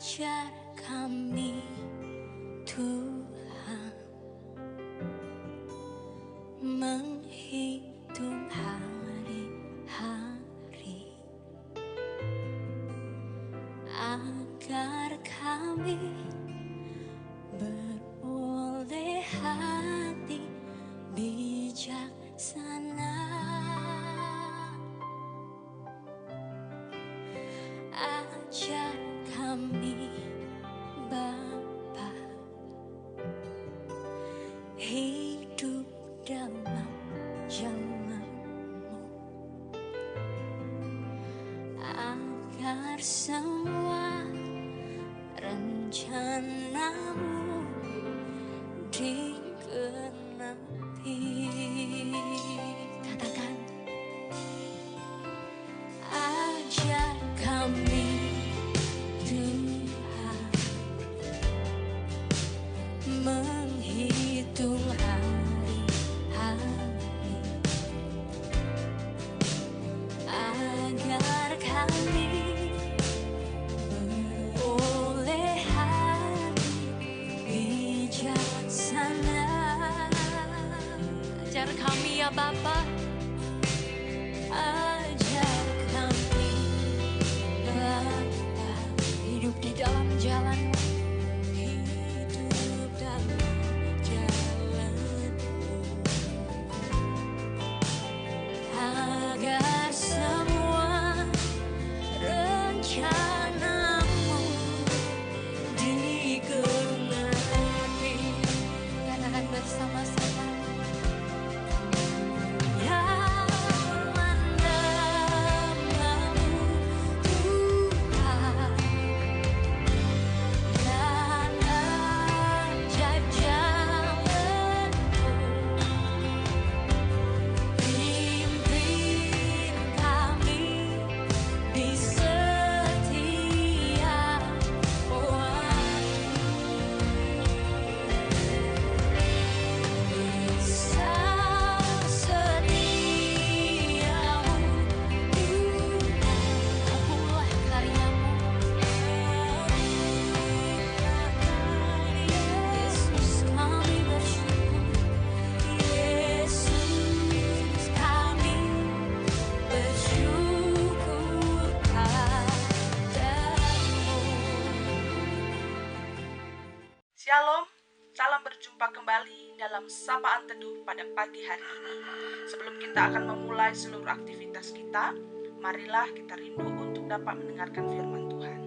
Ajar kami Tuhan menghitung hari-hari agar kami beroleh hati bijaksana. Ajar kami Bapa hidup dalam jalan-Mu agar semua rencana-Mu digenapi. Katakan, ajar kami Tuhan menghitung hari-hari agar kami beroleh hati bijaksana. Ajar kami ya Bapa, ajar kami Bapa hidup di dalam jalan-Mu, hidup dalam jalan-Mu, agar semua rencana-Mu digenapi. Katakan bersama-sama, Shalom, salam berjumpa kembali dalam Sapaan Teduh pada pagi hari ini. Sebelum kita akan memulai seluruh aktivitas kita, marilah kita rindu untuk dapat mendengarkan firman Tuhan.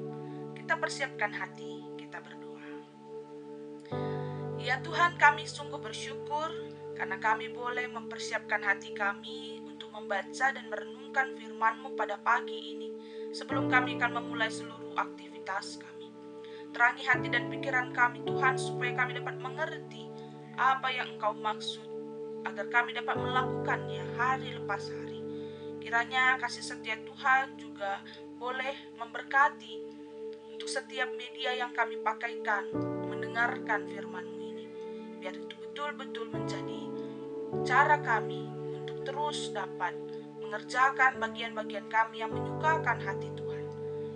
Kita persiapkan hati, kita berdoa. Ya Tuhan, kami sungguh bersyukur karena kami boleh mempersiapkan hati kami untuk membaca dan merenungkan firman-Mu pada pagi ini sebelum kami akan memulai seluruh aktivitas kami. Terangi hati dan pikiran kami Tuhan, supaya kami dapat mengerti apa yang Engkau maksud, agar kami dapat melakukannya hari lepas hari. Kiranya kasih setia Tuhan juga boleh memberkati untuk setiap media yang kami pakaikan mendengarkan firman-Mu ini. Biar itu betul-betul menjadi cara kami untuk terus dapat mengerjakan bagian-bagian kami yang menyukakan hati Tuhan.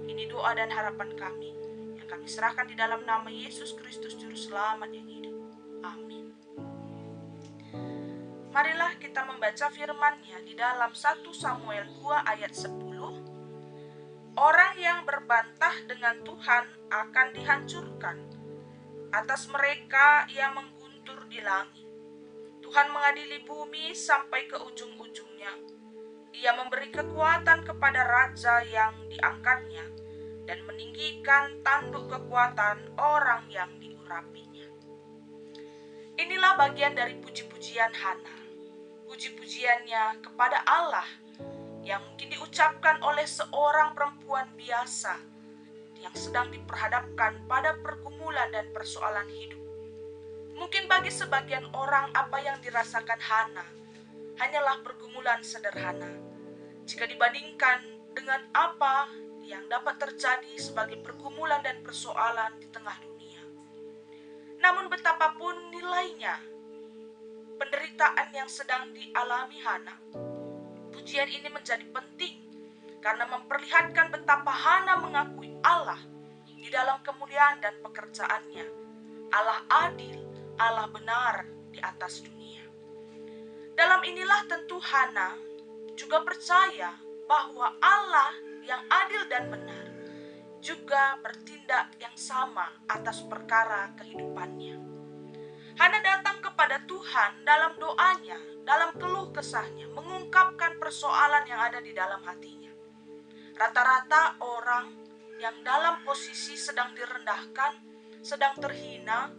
Ini doa dan harapan kami, kami serahkan di dalam nama Yesus Kristus Juru Selamat yang hidup. Amin. Marilah kita membaca firman-Nya di dalam 1 Samuel 2 ayat 10. Orang yang berbantah dengan Tuhan akan dihancurkan. Atas mereka ia mengguntur di langit. Tuhan mengadili bumi sampai ke ujung-ujungnya. Ia memberi kekuatan kepada raja yang diangkatnya dan meninggikan tanduk kekuatan orang yang diurapinya. Inilah bagian dari puji-pujian Hana. Puji-pujiannya kepada Allah yang mungkin diucapkan oleh seorang perempuan biasa yang sedang diperhadapkan pada pergumulan dan persoalan hidup. Mungkin bagi sebagian orang apa yang dirasakan Hana hanyalah pergumulan sederhana jika dibandingkan dengan apa yang dapat terjadi sebagai pergumulan dan persoalan di tengah dunia. Namun betapapun nilainya penderitaan yang sedang dialami Hana, pujian ini menjadi penting karena memperlihatkan betapa Hana mengakui Allah di dalam kemuliaan dan pekerjaannya. Allah adil, Allah benar di atas dunia. Dalam inilah tentu Hana juga percaya bahwa Allah yang adil dan benar juga bertindak yang sama atas perkara kehidupannya. Hana datang kepada Tuhan dalam doanya, dalam keluh kesahnya, mengungkapkan persoalan yang ada di dalam hatinya. Rata-rata orang yang dalam posisi sedang direndahkan, sedang terhina,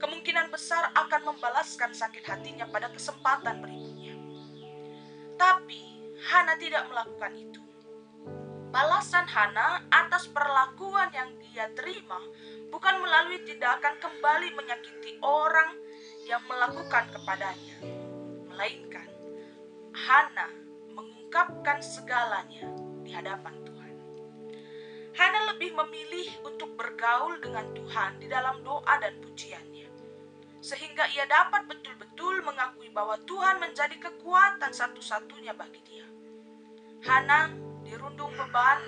kemungkinan besar akan membalaskan sakit hatinya pada kesempatan berikutnya. Tapi Hana tidak melakukan itu. Balasan Hana atas perlakuan yang dia terima bukan melalui tindakan kembali menyakiti orang yang melakukan kepadanya, melainkan Hana mengungkapkan segalanya di hadapan Tuhan. Hana lebih memilih untuk bergaul dengan Tuhan di dalam doa dan pujiannya, sehingga ia dapat betul-betul mengakui bahwa Tuhan menjadi kekuatan satu-satunya bagi dia. Hana dirundung beban,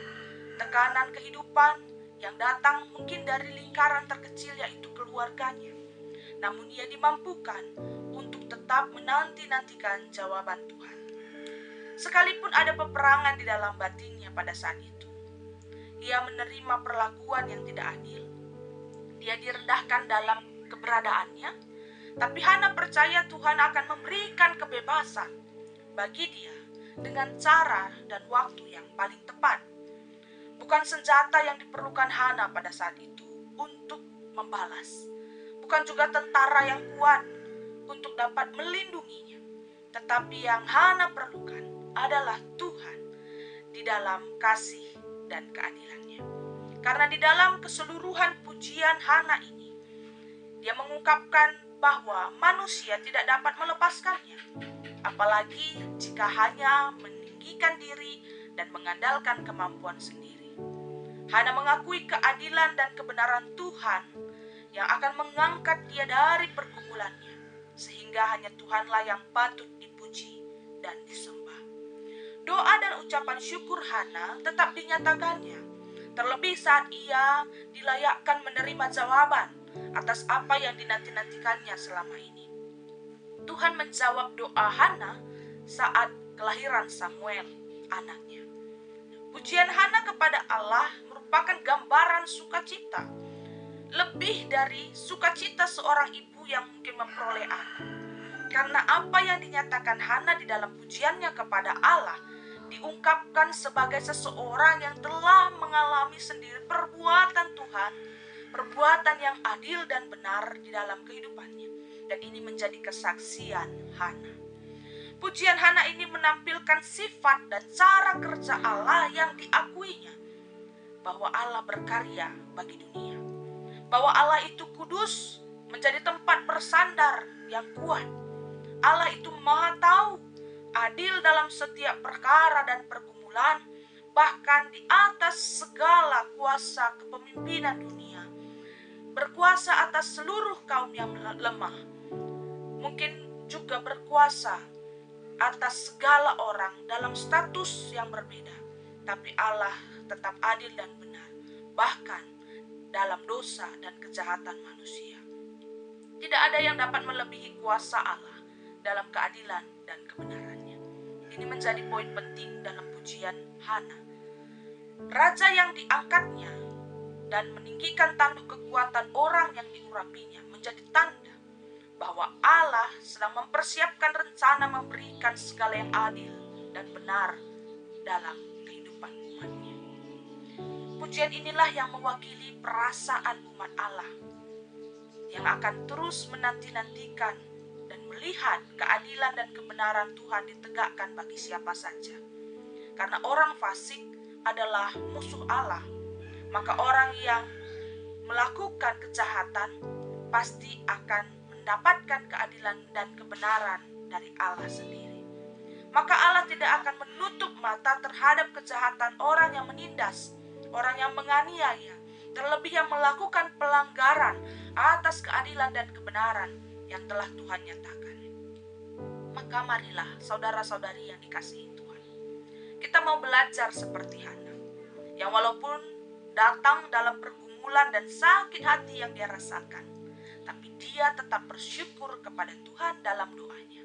tekanan kehidupan yang datang mungkin dari lingkaran terkecil yaitu keluarganya. Namun ia dimampukan untuk tetap menanti-nantikan jawaban Tuhan. Sekalipun ada peperangan di dalam batinnya pada saat itu, ia menerima perlakuan yang tidak adil. Dia direndahkan dalam keberadaannya, tapi Hana percaya Tuhan akan memberikan kebebasan bagi dia dengan cara dan waktu yang paling tepat. Bukan senjata yang diperlukan Hana pada saat itu untuk membalas. Bukan juga tentara yang kuat untuk dapat melindunginya. Tetapi yang Hana perlukan adalah Tuhan di dalam kasih dan keadilannya. Karena di dalam keseluruhan pujian Hana ini, dia mengungkapkan bahwa manusia tidak dapat melepaskannya, apalagi jika hanya meninggikan diri dan mengandalkan kemampuan sendiri. Hana mengakui keadilan dan kebenaran Tuhan yang akan mengangkat dia dari pergumulannya, sehingga hanya Tuhanlah yang patut dipuji dan disembah. Doa dan ucapan syukur Hana tetap dinyatakannya, terlebih saat ia dilayakkan menerima jawaban atas apa yang dinanti-nantikannya selama ini. Tuhan menjawab doa Hana saat kelahiran Samuel, anaknya. Pujian Hana kepada Allah merupakan gambaran sukacita, lebih dari sukacita seorang ibu yang mungkin memperoleh anak. Karena apa yang dinyatakan Hana di dalam pujiannya kepada Allah diungkapkan sebagai seseorang yang telah mengalami sendiri perbuatan Tuhan, perbuatan yang adil dan benar di dalam kehidupannya. Dan ini menjadi kesaksian Hana. Pujian Hana ini menampilkan sifat dan cara kerja Allah yang diakuinya, bahwa Allah berkarya bagi dunia, bahwa Allah itu kudus, menjadi tempat bersandar yang kuat. Allah itu Maha Tahu, adil dalam setiap perkara dan pergumulan, bahkan di atas segala kuasa kepemimpinan dunia, berkuasa atas seluruh kaum yang lemah, mungkin juga berkuasa atas segala orang dalam status yang berbeda. Tapi Allah tetap adil dan benar, bahkan dalam dosa dan kejahatan manusia. Tidak ada yang dapat melebihi kuasa Allah dalam keadilan dan kebenarannya. Ini menjadi poin penting dalam pujian Hana. Raja yang diangkatnya dan meninggikan tanduk kekuatan orang yang diurapinya menjadi tanda bahwa Allah sedang mempersiapkan rencana memberikan segala yang adil dan benar dalam kehidupan umatnya. Pujian inilah yang mewakili perasaan umat Allah yang akan terus menanti-nantikan dan melihat keadilan dan kebenaran Tuhan ditegakkan bagi siapa saja. Karena orang fasik adalah musuh Allah, maka orang yang melakukan kejahatan pasti akan mendapatkan keadilan dan kebenaran dari Allah sendiri. Maka Allah tidak akan menutup mata terhadap kejahatan orang yang menindas, orang yang menganiaya, terlebih yang melakukan pelanggaran atas keadilan dan kebenaran yang telah Tuhan nyatakan. Maka marilah saudara-saudari yang dikasihi Tuhan, kita mau belajar seperti Hana, yang walaupun datang dalam pergumulan pergumulan dan sakit hati yang dia rasakan. Tapi dia tetap bersyukur kepada Tuhan dalam doanya.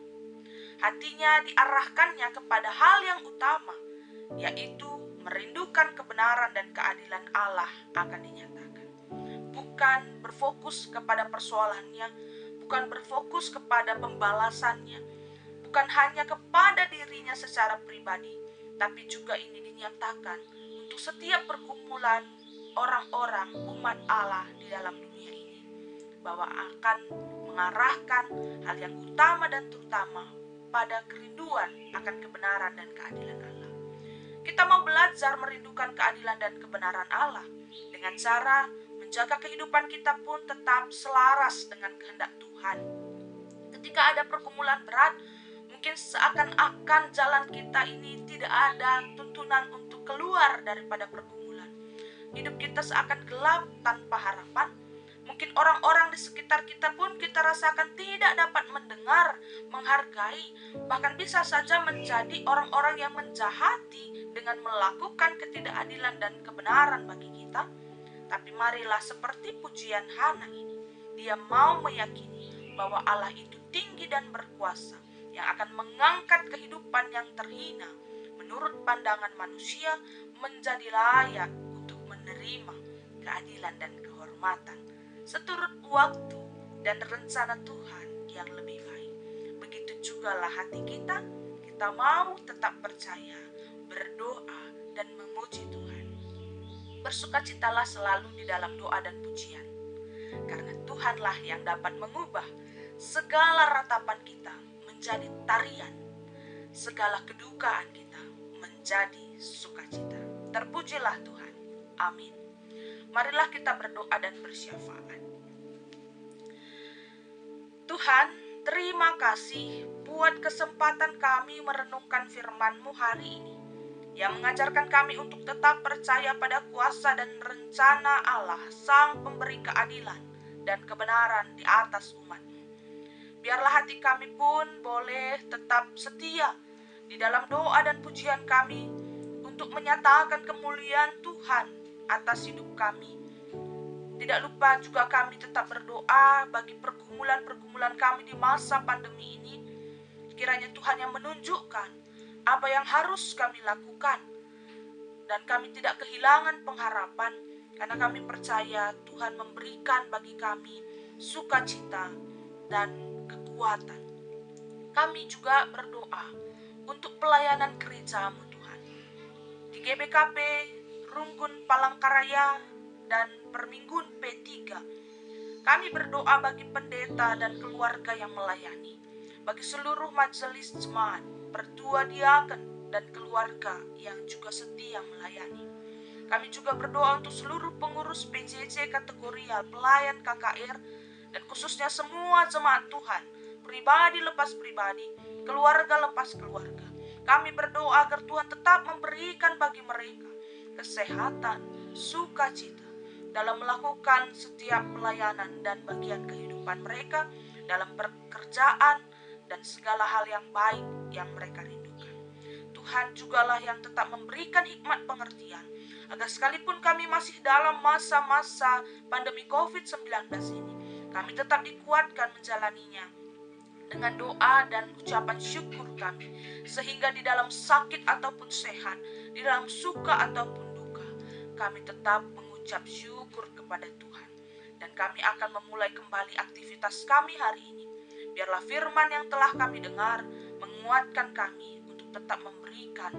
Hatinya diarahkannya kepada hal yang utama, yaitu merindukan kebenaran dan keadilan Allah akan dinyatakan. Bukan berfokus kepada persoalannya, bukan berfokus kepada pembalasannya, bukan hanya kepada dirinya secara pribadi, tapi juga ini dinyatakan untuk setiap pergumulan orang-orang umat Allah di dalam dunia ini, bahwa akan mengarahkan hal yang utama dan terutama pada kerinduan akan kebenaran dan keadilan Allah. Kita mau belajar merindukan keadilan dan kebenaran Allah dengan cara menjaga kehidupan kita pun tetap selaras dengan kehendak Tuhan. Ketika ada pergumulan berat, mungkin seakan-akan jalan kita ini tidak ada tuntunan untuk keluar daripada pergumulan. Hidup kita seakan gelap tanpa harapan. Mungkin orang-orang di sekitar kita pun kita rasakan tidak dapat mendengar, menghargai, bahkan bisa saja menjadi orang-orang yang menjahati dengan melakukan ketidakadilan dan kebenaran bagi kita. Tapi marilah seperti pujian Hana ini, dia mau meyakini bahwa Allah itu tinggi dan berkuasa, yang akan mengangkat kehidupan yang terhina menurut pandangan manusia menjadi layak untuk menerima keadilan dan kehormatan seturut waktu dan rencana Tuhan yang lebih baik. Begitu jugalah hati kita mau tetap percaya, berdoa dan memuji Tuhan. Bersukacitalah selalu di dalam doa dan pujian, karena Tuhanlah yang dapat mengubah segala ratapan kita menjadi tarian, segala kedukaan kita menjadi sukacita. Terpujilah Tuhan. Amin. Marilah kita berdoa dan bersyafaat. Tuhan, terima kasih buat kesempatan kami merenungkan firman-Mu hari ini, yang mengajarkan kami untuk tetap percaya pada kuasa dan rencana Allah, Sang Pemberi keadilan dan kebenaran di atas umat-Mu. Biarlah hati kami pun boleh tetap setia di dalam doa dan pujian kami untuk menyatakan kemuliaan Tuhan atas hidup kami. Tidak lupa juga kami tetap berdoa bagi pergumulan-pergumulan kami di masa pandemi ini. Kiranya Tuhan yang menunjukkan apa yang harus kami lakukan, dan kami tidak kehilangan pengharapan, karena kami percaya Tuhan memberikan bagi kami sukacita dan kekuatan. Kami juga berdoa untuk pelayanan gereja-Mu Tuhan, di GBKP Runggun Palangkaraya dan Perminggun P3. Kami berdoa bagi pendeta dan keluarga yang melayani, bagi seluruh majelis jemaat, pertua diaken dan keluarga yang juga setia melayani. Kami juga berdoa untuk seluruh pengurus PJJ kategorial, pelayan KKR, dan khususnya semua jemaat Tuhan, pribadi lepas pribadi, keluarga lepas keluarga. Kami berdoa agar Tuhan tetap memberikan bagi mereka kesehatan, sukacita dalam melakukan setiap pelayanan dan bagian kehidupan mereka, dalam pekerjaan dan segala hal yang baik yang mereka rindukan. Tuhan jugalah yang tetap memberikan hikmat pengertian, agar sekalipun kami masih dalam masa-masa pandemi COVID-19 ini, kami tetap dikuatkan menjalaninya dengan doa dan ucapan syukur kami, sehingga di dalam sakit ataupun sehat, di dalam suka ataupun duka, kami tetap mengucap syukur kepada Tuhan. Dan kami akan memulai kembali aktivitas kami hari ini. Biarlah firman yang telah kami dengar menguatkan kami untuk tetap memberikan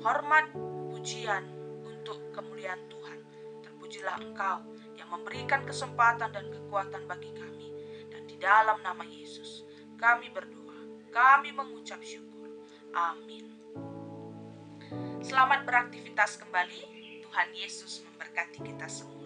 hormat, pujian untuk kemuliaan Tuhan. Terpujilah Engkau yang memberikan kesempatan dan kekuatan bagi kami. Dan di dalam nama Yesus kami berdoa, kami mengucap syukur. Amin. Selamat beraktivitas kembali. Tuhan Yesus memberkati kita semua.